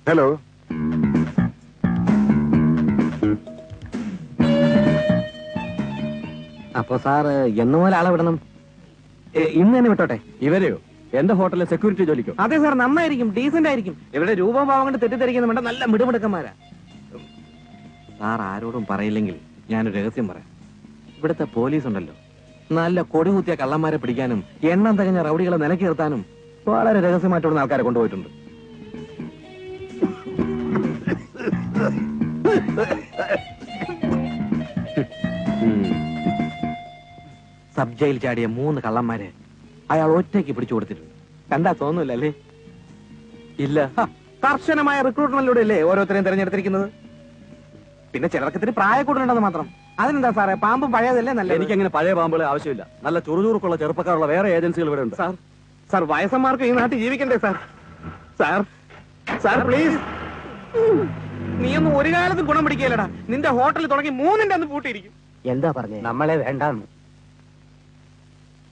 Hello. അപ്പൊ sir എന്ന് പോലെ ആളെ വിടണം? ഇന്ന് തന്നെ വിട്ടോട്ടെ. ഇവരെയോ? എന്റെ ഹോട്ടലിലെ സെക്യൂരിറ്റി ജോലിക്കോ? അതെ സാർ, നന്നായിരിക്കും, ഡീസന്റ് ആയിരിക്കും. ഇവിടെ രൂപം ഭാവം കൊണ്ട് തെറ്റിദ്ധരിക്കുന്നുണ്ട്, നല്ല മിടുമിടുക്കന്മാരാ. സാർ ആരോടും പറയില്ലെങ്കിൽ ഞാനൊരു രഹസ്യം പറയാം. ഇവിടുത്തെ പോലീസ് ഉണ്ടല്ലോ, നല്ല കൊടികുത്തിയ കള്ളന്മാരെ പിടിക്കാനും എണ്ണം തികഞ്ഞ റൗഡികളെ നിലക്കി നിർത്താനും വളരെ രഹസ്യമായിട്ടുള്ള ആൾക്കാരെ കൊണ്ടുപോയിട്ടുണ്ട്. സബ് ജയിൽ ചാടിയ 3 കള്ളന്മാരെ അയാൾ ഒറ്റയ്ക്ക് പിടിച്ചു കൊടുത്തിട്ടുണ്ട്. കണ്ടാ തോന്നൂല്ലേ? ഇല്ല, കർശനമായ റിക്രൂട്ട്മെന്റിലൂടെ അല്ലേ ഓരോരുത്തരെയും തെരഞ്ഞെടുത്തിരിക്കുന്നത്. പിന്നെ ചിലർക്ക് ഇത്തിരി പ്രായക്കൂടുതലുണ്ടെന്ന് മാത്രം. അതിനെന്താ സാറേ, പാമ്പും പഴയതല്ലേ നല്ല. എനിക്കങ്ങനെ പഴയ പാമ്പുകളെ ആവശ്യമില്ല. നല്ല ചുറുചുറുക്കുള്ള ചെറുപ്പക്കാരുള്ള വേറെ ഏജൻസികൾ ഇവിടെ ഉണ്ട്. സാർ, സാർ വയസ്സന്മാർക്ക് ഈ നാട്ടിൽ ജീവിക്കണ്ടേ സാർ? Sir, sir please. നീയൊന്നും ഒരു കാലത്തും ഗുണം പിടിക്കലടാ. നിന്റെ ഹോട്ടലിൽ തുടങ്ങി 3ന്റെ അന്ന് പൂട്ടിയിരിക്കും. എന്താ പറഞ്ഞേ? നമ്മളെ വേണ്ടാന്ന്.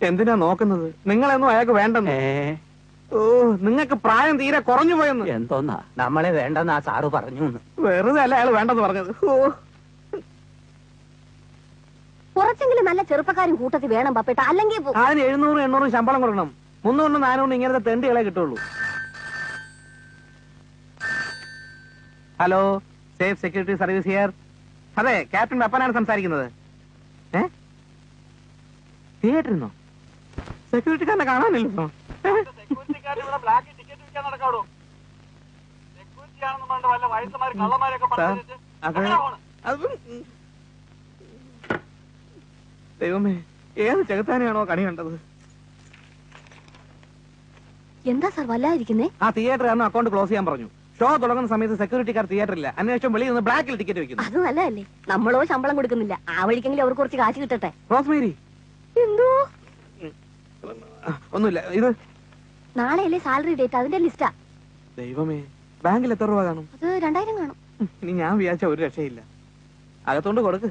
എന്തിനാ നോക്കുന്നത്? നിങ്ങളെന്നും അയാൾക്ക് വേണ്ടെന്ന്. ഓ, നിങ്ങൾക്ക് പ്രായം തീരെ കുറഞ്ഞു പോയെന്ന്. എന്തോന്നാ നമ്മളെ വേണ്ടെന്ന് ആ സാറ് പറഞ്ഞു. വെറുതെ അല്ല അയാൾ വേണ്ടെന്ന് പറഞ്ഞത്. ഓ, കുറച്ചെങ്കിലും നല്ല ചെറുപ്പക്കാരും കൂട്ടത്തിൽ വേണം പപ്പേട്ട, അല്ലെങ്കിൽ അതിന് 700, 800 ശമ്പളം കൊടുക്കണം. 300, 400 ഇങ്ങനത്തെ തെണ്ടികളെ കിട്ടുള്ളൂ. Hello, safe security service here. അതെ, ക്യാപ്റ്റൻ വെപ്പനാണ് സംസാരിക്കുന്നത്. തിയേറ്ററിന്നോ? സെക്യൂരിറ്റിക്കാരനെ കാണാനില്ലല്ലോ. ദൈവമേ, ഏത് ചെകുത്താനെയാണോ കണി കണ്ടത്? എന്താ സാർ വല്ലാതിരിക്കുന്നേ? ആ തിയേറ്റർ അക്കൗണ്ട് ക്ലോസ് ചെയ്യാൻ പറഞ്ഞു. ഷോ തുടങ്ങുന്ന സമയത്ത് സെക്യൂരിറ്റിക്കാർ തിയേറ്ററില്ല. അന്വേഷണം വെളിയിൽ നിന്ന് ബ്ലാക്കിൽ ടിക്കറ്റ് വെക്കുന്നു. അത് നല്ലതല്ലേ? നമ്മളോ ശമ്പളം കൊടുക്കുന്നില്ല, ആ വഴിക്കെങ്കിലും അവർക്ക് കുറച്ച് കാശ് കിട്ടട്ടെ. റോസ്മേരി, എന്തോ ഒന്നുമില്ല. ഇത് നാളെയല്ലേ സാലറി ഡേറ്റ്, അതിന്റെ ലിസ്റ്റാ. ദൈവമേ, ബാങ്കിൽ എത്ര രൂപ കാണും? അത് 2000 കാണും. ഇനി ഞാൻ വിചാരിച്ച ഒരു രക്ഷയില്ല. അകത്തോണ്ട് കൊടുക്ക്.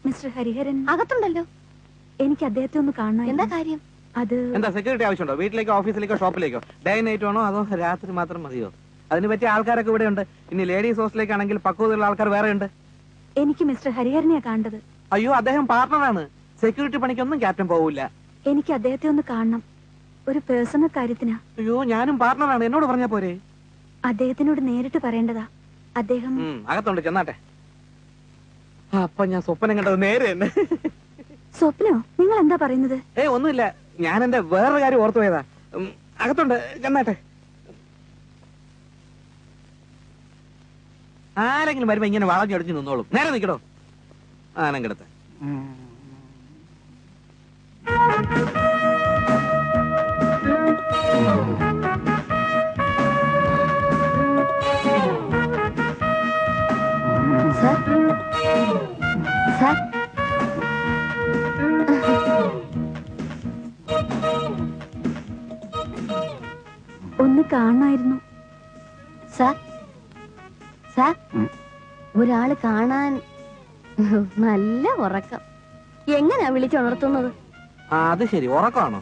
മിസ്റ്റർ ഹരിഹരൻ അകത്തുണ്ടല്ലോ. എനിക്ക് അദ്ദേഹത്തെ ഒന്ന് കാണണം. എന്താ കാര്യം? അത് എന്താ സെക്യൂരിറ്റി ആവശ്യമുണ്ടോ? വീട്ടിലേക്കോ ഓഫീസിലേക്കോ ഷോപ്പിലേക്കോ? ഡേ നൈറ്റ് ആണോ അതോ രാത്രി മാത്രം മതിയോ? അതിന് പറ്റിയ ആൾക്കാരൊക്കെ ഇവിടെ ഉണ്ട്. ഇനി ലേഡീസ് ഹോസ്റ്റലിലേക്കാണെങ്കിൽ പക്വതയുള്ള ആൾക്കാർ വേറെ ഉണ്ട്. എനിക്ക് മിസ്റ്റർ ഹരിഹരനെയാ കാണേണ്ടത്. അയ്യോ, അദ്ദേഹം പാർട്ണറാണ്. സെക്യൂരിറ്റി പണിക്കൊന്നും ക്യാപ്റ്റൻ പോവില്ല. എനിക്ക് അദ്ദേഹത്തെ ഒന്ന് കാണണം, ഒരു പേഴ്സണൽ കാര്യത്തിനാ. അയ്യോ, ഞാനും പാർട്ണറാണ്, എന്നോട് പറഞ്ഞാ പോരെ? അദ്ദേഹത്തിനോട് നേരിട്ട് പറയേണ്ടതാ. അദ്ദേഹം അകത്തോണ്ട് ചെന്നാട്ടെ. അപ്പൊ ഞാൻ സ്വപ്നം കണ്ടത് നേരെ തന്നെ. സ്വപ്നോ? നിങ്ങൾ എന്താ പറയുന്നത്? ഒന്നുമില്ല, ഞാൻ എന്റെ വേറൊരു കാര്യം ഓർത്തു പോയതാ. അകത്തോണ്ട് ചെന്നാട്ടെ. ആരെങ്കിലും വരുമ്പോ ഇങ്ങനെ വളഞ്ഞൊടിഞ്ഞു നിന്നോളും. നേരെ നിൽക്കടോ. ആനം കിടത്ത. സാർ, സാർ, ഒന്ന് കാണായിരുന്നു. സാർ, സാർ, ഒരാള് കാണാൻ. നല്ല ഉറക്കം. എങ്ങനെയാ വിളിച്ചുണർത്തുന്നത്? അത് ശരി, ഉറക്കമാണോ?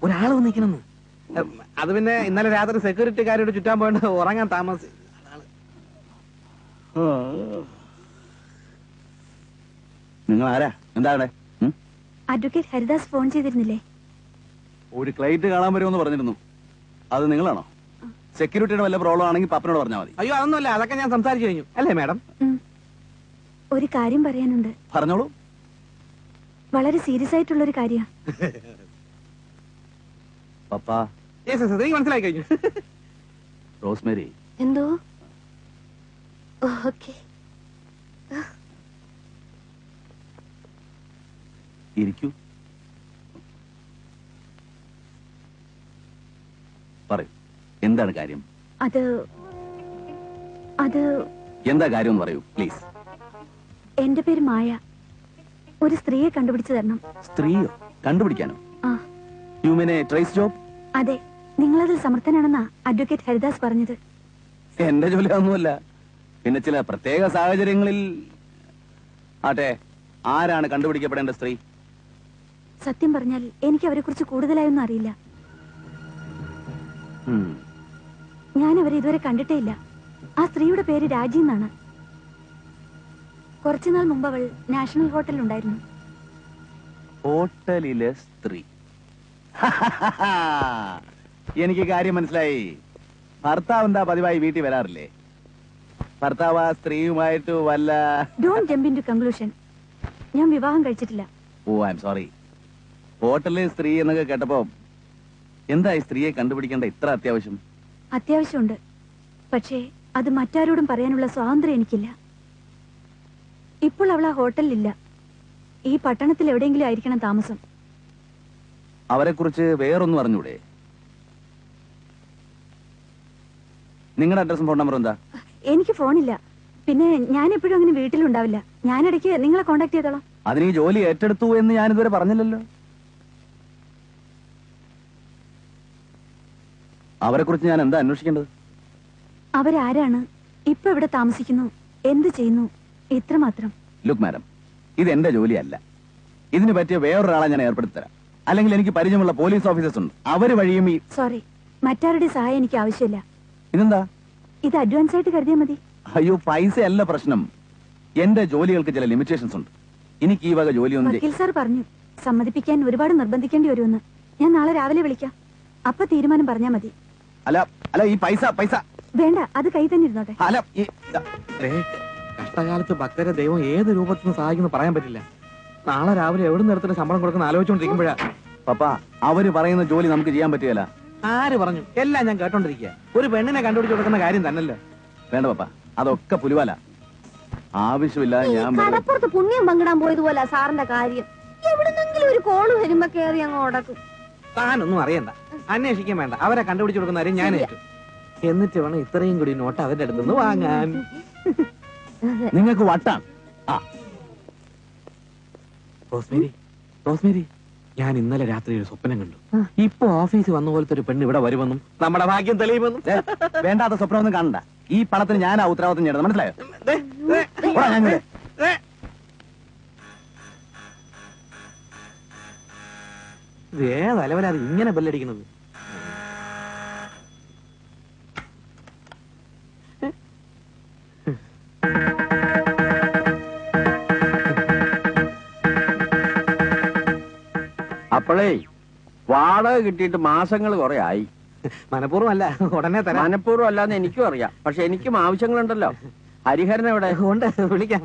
ഒരാള് വന്നിരിക്കണെന്ന്. അത് പിന്നെ ഇന്നലെ രാത്രി സെക്യൂരിറ്റിക്കാരോട് ചുറ്റാൻ പോയിട്ട് ഉറങ്ങാൻ താമസിച്ചു. നിങ്ങൾ ആരാ? എന്താണ്? അഡ്വക്കേറ്റ് ഹരിദാസ് ഫോൺ ചെയ്തിരുന്നില്ലേ? ഒരു ക്ലൈന്റ് കാണാൻ വരുമെന്ന് പറഞ്ഞിരുന്നു. അത് നിങ്ങളാണോ? സെക്യൂരിറ്റിയുടെ വല്ല പ്രോബ്ലം ആണെങ്കിൽ പാപ്പനോട് പറഞ്ഞാൽ മതി. അയ്യോ, അതൊന്നുമല്ല, അതൊക്കെ ഞാൻ സംസാരിച്ചു കഴിഞ്ഞു. അല്ലേ മാഡം? ഒരു കാര്യം പറയാനുണ്ട്. പറഞ്ഞോളൂ. വളരെ സീരിയസ് ആയിട്ടുള്ളൊരു കാര്യ. പപ്പാ, മനസ്സിലായി കഴിഞ്ഞു. റോസ്മേരി. എന്തോ? ഓക്കെ, ഇരിക്കൂ. പറയൂ, എന്താണ് കാര്യം? അത് എന്താ കാര്യം എന്ന് പറയൂ പ്ലീസ്. എന്റെ പേര് മായ. ഒരു സ്ത്രീയെ കണ്ടുപിടിച്ചു തരണം. സ്ത്രീയോ? കണ്ടുപിടിക്കാനോ? ആ. You mean A trace job? അതെ, നിങ്ങളതിൽ സമർത്ഥനാണെന്നാ അഡ്വക്കേറ്റ് ഹരിദാസ് പറഞ്ഞത്. എന്റെ ജോലി ഒന്നുമല്ല. പിന്നെ ചില പ്രത്യേക സാഹചര്യങ്ങളിൽ. ആട്ടെ, ആരാണ് കണ്ടുപിടിക്കപ്പെടേണ്ട സ്ത്രീ? സത്യം പറഞ്ഞാൽ എനിക്ക് അവരെ കുറിച്ച് കൂടുതലായൊന്നും അറിയില്ല. ഞാൻ അവരെ ഇതുവരെ കണ്ടിട്ടേ ഇല്ല. ആ സ്ത്രീയുടെ പേര് രാജി എന്നാണ്. കുറച്ചുനാൾ മുമ്പ് അവൾ നാഷണൽ ഹോട്ടലിൽ ഉണ്ടായിരുന്നു. ഹോട്ടലിലെ സ്ത്രീ. എനിക്ക് കാര്യം മനസ്സിലായി. ഭർത്താവ് എന്താ പതിവായി വീട്ടിൽ വരാറില്ലേ? ഭർത്താവ് ആ സ്ത്രീയുമായിട്ട് വല്ല... ഡോണ്ട് ജമ്പ് ഇൻടു കൺക്ലൂഷൻ. ഞാൻ വിവാഹം കഴിച്ചിട്ടില്ല. ഓ, ഐ എം സോറി. ഹോട്ടലിലെ സ്ത്രീ എന്നൊക്കെ കേട്ടപ്പോ എന്താ ഈ സ്ത്രീയെ കണ്ടുപിടിക്കേണ്ട ഇത്ര അത്യാവശ്യം? അത്യാവശ്യമുണ്ട്. പക്ഷേ അത് മറ്റാരോടും പറയാനുള്ള സ്വാതന്ത്ര്യം എനിക്കില്ല. ഇപ്പോൾ അവൾ ആ ഹോട്ടലിലില്ല. ഈ പട്ടണത്തിൽ എവിടെയെങ്കിലും ആയിരിക്കണം താമസം. അവരെ കുറിച്ച് വേറൊന്നും അറിഞ്ഞൂടെ? നിങ്ങളുടെ അഡ്രസ്സും ഫോൺ നമ്പറും എന്താ? എനിക്ക് ഫോണില്ല. പിന്നെ ഞാൻ എപ്പോഴും അങ്ങനെ വീട്ടിലുണ്ടാവില്ല. ഞാനിടയ്ക്ക് നിങ്ങളെ കോണ്ടാക്ട് ചെയ്തോളാം. അതിന് ഈ ജോലി ഏറ്റെടുത്തു എന്ന് ഞാൻ ഇതുവരെ പറഞ്ഞില്ലല്ലോ. അവരെ കുറിച്ച് ഞാൻ എന്താ അന്വേഷിക്കേണ്ടത്? അവരാരാണ്, ഇപ്പൊ ഇവിടെ താമസിക്കുന്നു, എന്ത് ചെയ്യുന്നു, ഇത്രമാത്രം. ലുക്ക് മാഡം, ഇത് എന്റെ ജോലിയല്ല. ഇതിന് പറ്റിയ വേറൊരാളെ ഞാൻ ഏർപ്പെടുത്തി തരാം. അല്ലെങ്കിൽ എനിക്ക് പരിചയമുള്ള പോലീസ് ഓഫീസേഴ്സ് ഉണ്ട്, അവര് വഴിയും ഈ... സോറി, മറ്റാരുടെ സഹായം എനിക്ക് ആവശ്യമില്ല. ഇതെന്താ? ഇത് അഡ്വാൻസ് ആയിട്ട് കരുതിയാൽ മതി. അയ്യോ, പൈസ അല്ല പ്രശ്നം. എന്റെ ജോലികൾക്ക് ചില ലിമിറ്റേഷൻസ് ഉണ്ട്. എനിക്ക് ഈ വക ജോലിയൊന്നും വക്കീൽ സാർ പറഞ്ഞു സമ്മതിപ്പിക്കാൻ ഒരുപാട് നിർബന്ധിക്കേണ്ടി വരുമെന്ന്. ഞാൻ നാളെ രാവിലെ വിളിക്കാം. അപ്പൊ തീരുമാനം പറഞ്ഞാ മതി. അല്ല ഈ പൈസ വേണ്ട, അത് കൈ തന്നെ ഇരുന്നോട്ടെ. അല്ല കഷ്ടകാലത്ത് ഭക്തരെ ദൈവം ഏത് രൂപത്തിൽ നിന്ന് സഹായിക്കുന്നു പറയാൻ പറ്റില്ല. നാളെ രാവിലെ എവിടെ നിർത്തിന് ശമ്പളം കൊടുക്കുന്ന ആലോചിച്ചോണ്ടിരിക്കുമ്പോഴാ. പപ്പ, അവര് പറയുന്ന ജോലി നമുക്ക് ചെയ്യാൻ പറ്റുകയല്ല. ആര് പറഞ്ഞു? എല്ലാം ഞാൻ കേട്ടോണ്ടിരിക്കുക. ഒരു പെണ്ണിനെ കണ്ടുപിടിച്ച് കൊടുക്കുന്ന കാര്യം തന്നല്ലോ. വേണ്ട പപ്പ, അതൊക്കെ പുലിവാല. ആവശ്യമില്ലാതെ ഞാൻ കടപ്പുറത്ത് പുണ്യം പങ്കിടാൻ പോയതുപോലെ സാറിന്റെ കാര്യം. എവിടുന്നെങ്കിലും ഒരു കോള് വരുമ്പോ കേറി അങ്ങ് ഉടക്കും. താനൊന്നും അറിയണ്ട, അന്വേഷിക്കാൻ വേണ്ട. അവരെ കണ്ടുപിടിച്ചു കൊടുക്കുന്ന കാര്യം ഞാൻ ഏറ്റു. എന്നിട്ട് വേണം ഇത്രയും കൂടി നോട്ട് അവരുടെ അടുത്തുനിന്ന് വാങ്ങാൻ. നിങ്ങൾക്ക് വട്ടാണ്. റോസ്മേരി, ഞാൻ ഇന്നലെ രാത്രി ഒരു സ്വപ്നം കണ്ടു. ഇപ്പൊ ഓഫീസിൽ വന്ന പോലത്തെ ഒരു പെണ്ണ് ഇവിടെ വരുമെന്നും നമ്മുടെ ഭാഗ്യം തെളിയുമെന്നും. വേണ്ടാത്ത സ്വപ്നമൊന്നും കാണണ്ട. ഈ പണത്തിന് ഞാൻ ആ ഉത്തരവാദിത്വം ചെയ്യണം, മനസ്സിലായോ? ഏതലവലാതെ ഇങ്ങനെ ബെല്ലടിക്കുന്നത്? അപ്പോഴേ വാടക കിട്ടിയിട്ട് മാസങ്ങൾ കുറെ ആയി. മനഃപൂർവ്വം അല്ല, ഉടനെ തരാം. മനഃപൂർവ്വം അല്ലാന്ന് എനിക്കും അറിയാം. പക്ഷെ എനിക്കും ആവശ്യങ്ങളുണ്ടല്ലോ. ഹരിഹരൻ എവിടെ? കൊണ്ട് വിളിക്കാം.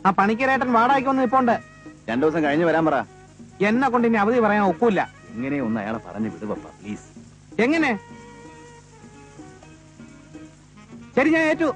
ആ പണിക്കരേട്ടൻ വാടകയ്ക്ക് വന്ന് നിപ്പോണ്ട്. 2 ദിവസം കഴിഞ്ഞ് വരാൻ പറ. എന്നെ കൊണ്ട് ഇനി അവധി പറയാൻ ഒക്കൂല. ഇങ്ങനെ ഒന്ന് അയാളെ പറഞ്ഞു വിടു പപ്പ, പ്ലീസ്. എങ്ങനെ? ശരി, ഞാൻ ഏറ്റു.